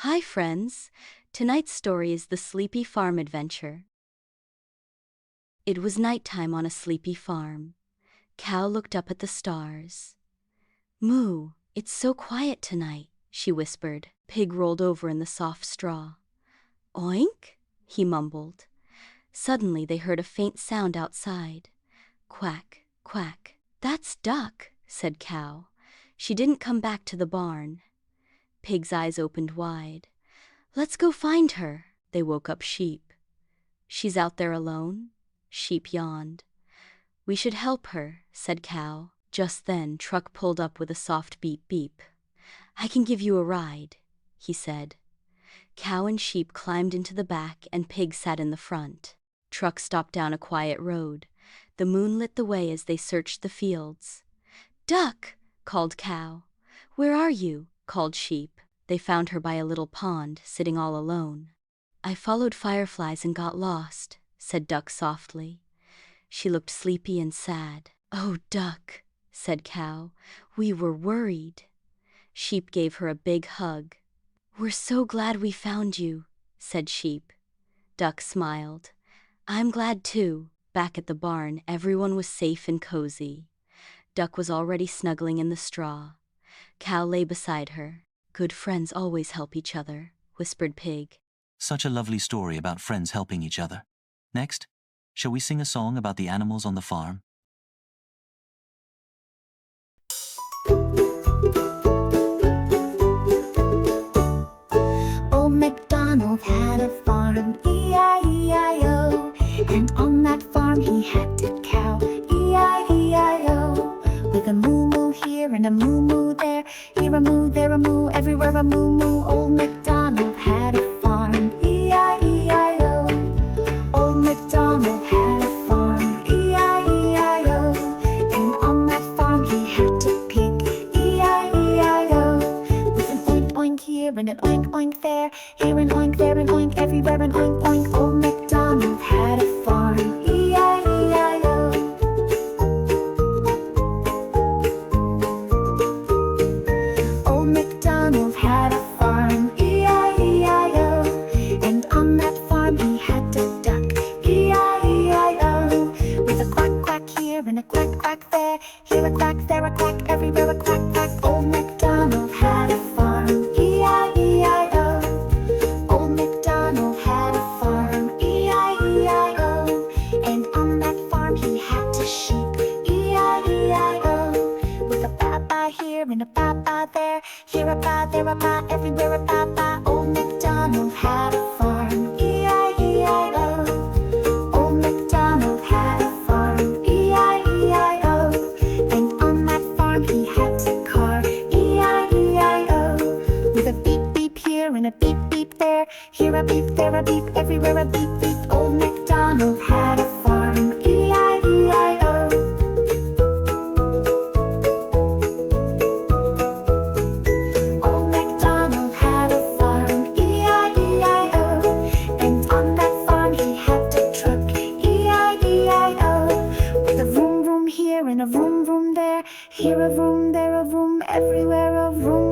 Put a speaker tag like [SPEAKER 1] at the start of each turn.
[SPEAKER 1] Hi friends, tonight's story is The Sleepy Farm Adventure. It was nighttime on a sleepy farm. Cow looked up at the stars. Moo, it's so quiet tonight, she whispered. Pig rolled over in the soft straw. Oink, he mumbled. Suddenly they heard a faint sound outside. Quack, quack. That's Duck, said Cow. She didn't come back to the barn. Pig's eyes opened wide. Let's go find her. They woke up Sheep. She's out there alone? Sheep yawned. We should help her, said Cow. Just then Truck pulled up with a soft beep beep. I can give you a ride, he said. Cow and Sheep climbed into the back and Pig sat in the front. Truck stopped down a quiet road. The moon lit the way as they searched the fields. Duck, called Cow. Where are you? Called Sheep. They found her by a little pond, sitting all alone. I followed fireflies and got lost, said Duck softly. She looked sleepy and sad. Oh, Duck, said Cow, we were worried. Sheep gave her a big hug. We're so glad we found you, said Sheep. Duck smiled. I'm glad too. Back at the barn, everyone was safe and cozy. Duck was already snuggling in the straw. Cow lay beside her. Good friends always help each other, whispered Pig.
[SPEAKER 2] Such a lovely story about friends helping each other. Next, shall we sing a song about the animals on the farm?
[SPEAKER 3] Old MacDonald had a farm, E-I-E-I-O. And on that farm he had a cow, E-I-E-I-O. With a moo-moo here and a moo-moo there, here a moo, there a moo, everywhere a moo-moo. Old MacDonald had a farm, E-I-E-I-O. Old MacDonald had a farm, E-I-E-I-O. And on that farm he had a pig, E-I-E-I-O. With an oink oink here and an oink oink there, here an oink, there an oink, everywhere an oink oink. Old MacDonald had a farm, E-I-E-I-O. Old MacDonald had a farm, E-I-E-I-O. And on that farm he had a duck, E-I-E-I-O. With a quack quack here and a quack quack there, here a quack, there a quack, everywhere a quack quack. Old MacDonald had a farm, E-I-E-I-O. Old MacDonald had a farm, E-I-E-I-O. And on that farm he had a sheep, E-I-E-I-O. With a ba-ba here and a ba-ba there, here a ba, there a ba, everywhere a ba-ba. Old MacDonald had a farm, E-I-E-I-O. Old MacDonald had a farm, E-I-E-I-O. And on that farm he had a car, E-I-E-I-O. With a beep beep here and a beep beep there, here a beep, there a beep, everywhere a beep beep. Old MacDonald had a farm, E-I-E-I-O. Old MacDonald had a farm, E-I-E-I-O. And on that farm he had a truck, E-I-E-I-O. With a vroom vroom here and a vroom vroom there, here a vroom, there a vroom, everywhere a vroom